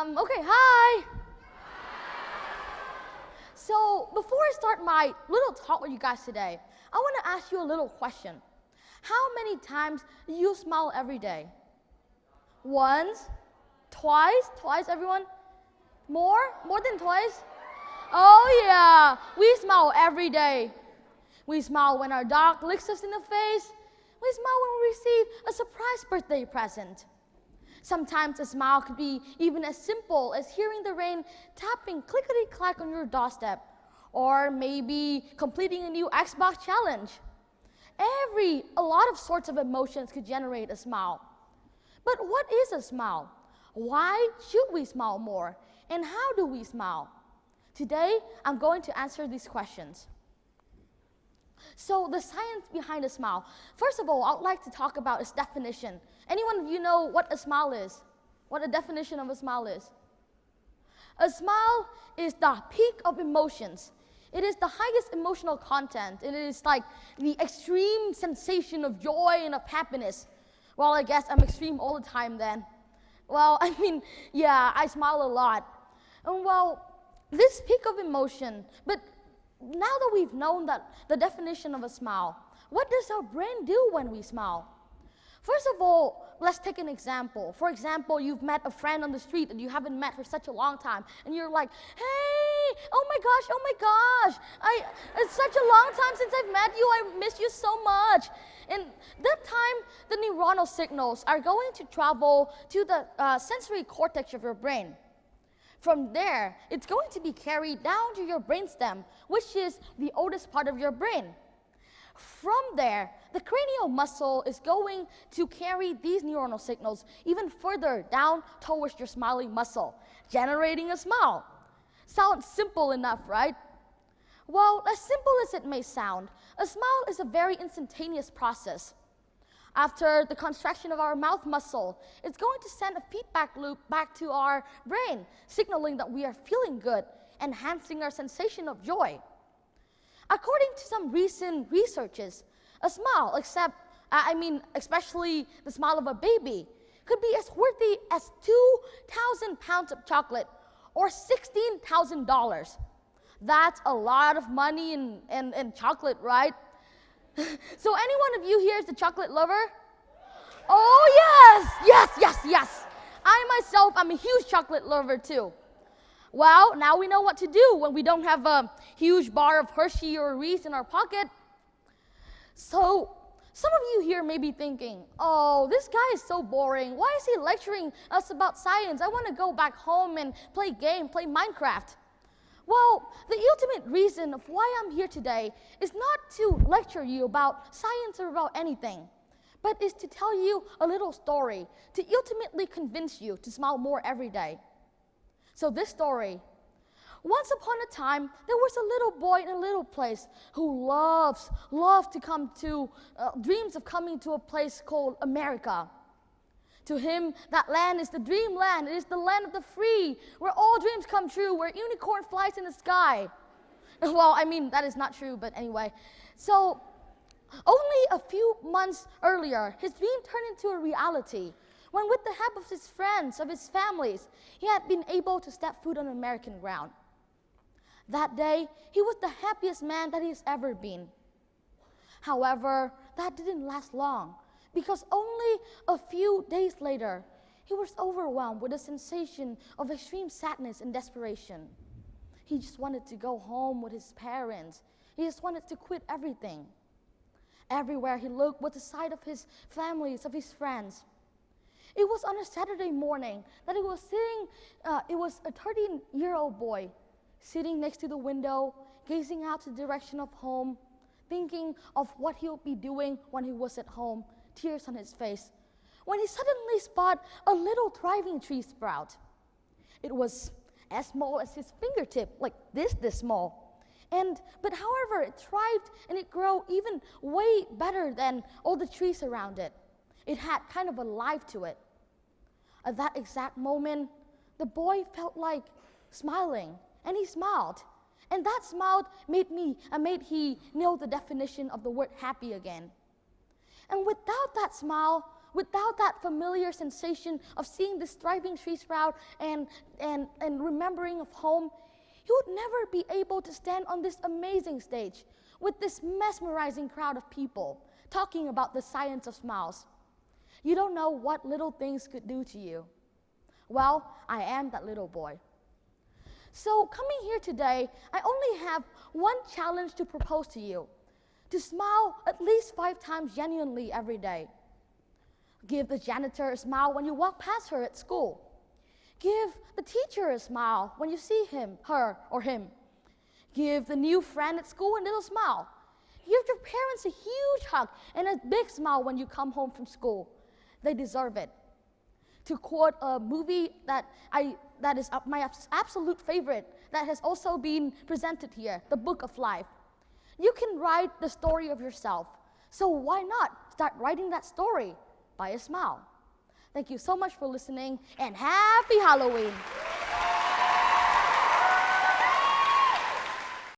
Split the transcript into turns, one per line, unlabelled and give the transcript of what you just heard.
Okay, hi. So before I start my little talk with you guys today, I want to ask you a little question. How many times do you smile every day? Once? Twice? Twice, everyone? More? More than twice? Oh yeah, we smile every day. We smile when our dog licks us in the face. We smile when we receive a surprise birthday present. Sometimes a smile could be even as simple as hearing the rain tapping clickety-clack on your doorstep, or maybe completing a new Xbox challenge. A lot of sorts of emotions could generate a smile. But what is a smile? Why should we smile more? And how do we smile? Today, I'm going to answer these questions. So the science behind a smile. First of all, I would like to talk about its definition. Anyone of you know what a smile is? What a definition of a smile is? A smile is the peak of emotions. It is the highest emotional content. It is like the extreme sensation of joy and of happiness. Well, I guess I'm extreme all the time then. Well, I mean, yeah, I smile a lot. And well, this peak of emotion, but now that we've known that the definition of a smile, what does our brain do when we smile? First of all, let's take an example. For example, you've met a friend on the street that you haven't met for such a long time, and you're like, hey, oh my gosh, it's such a long time since I've met you, I miss you so much. And that time, the neuronal signals are going to travel to the sensory cortex of your brain. From there, it's going to be carried down to your brainstem, which is the oldest part of your brain. From there, the cranial muscle is going to carry these neuronal signals even further down towards your smiling muscle, generating a smile. Sounds simple enough, right? Well, as simple as it may sound, a smile is a very instantaneous process. After the contraction of our mouth muscle, it's going to send a feedback loop back to our brain, signaling that we are feeling good, enhancing our sensation of joy. According to some recent researches, a smile, especially the smile of a baby, could be as worthy as 2,000 pounds of chocolate or $16,000. That's a lot of money in chocolate, right? So any one of you here is a chocolate lover? Oh yes. I myself, I'm a huge chocolate lover too. Well, now we know what to do when we don't have a huge bar of Hershey or Reese in our pocket. So some of you here may be thinking, oh, this guy is so boring. Why is he lecturing us about science? I want to go back home and play Minecraft. Well, the ultimate reason of why I'm here today is not to lecture you about science or about anything, but is to tell you a little story to ultimately convince you to smile more every day. So this story, once upon a time, there was a little boy in a little place who loved to come to, dreams of coming to a place called America. To him, that land is the dreamland. It is the land of the free, where all dreams come true, where unicorn flies in the sky. Well, I mean, that is not true, but anyway. So, only a few months earlier, his dream turned into a reality, when with the help of his friends, of his families, he had been able to step foot on American ground. That day, he was the happiest man that he's ever been. However, that didn't last long, because only a few days later, he was overwhelmed with a sensation of extreme sadness and desperation. He just wanted to go home with his parents. He just wanted to quit everything. Everywhere he looked was the sight of his families, of his friends. It was on a Saturday morning that it was a 13-year-old boy sitting next to the window, gazing out to the direction of home, thinking of what he would be doing when he was at home, tears on his face, when he suddenly spotted a little thriving tree sprout. It was as small as his fingertip, like this small. But however, it thrived and it grew even way better than all the trees around it. It had kind of a life to it. At that exact moment, the boy felt like smiling, and he smiled. And that smile made he know the definition of the word happy again. And without that smile, without that familiar sensation of seeing this thriving tree sprout and remembering of home, you would never be able to stand on this amazing stage with this mesmerizing crowd of people talking about the science of smiles. You don't know what little things could do to you. Well, I am that little boy. So coming here today, I only have one challenge to propose to you: to smile at least 5 times genuinely every day. Give the janitor a smile when you walk past her at school. Give the teacher a smile when you see him, her, or him. Give the new friend at school a little smile. Give your parents a huge hug and a big smile when you come home from school. They deserve it. To quote a movie that is my absolute favorite, that has also been presented here, The Book of Life. You can write the story of yourself. So why not start writing that story by a smile? Thank you so much for listening, and happy Halloween!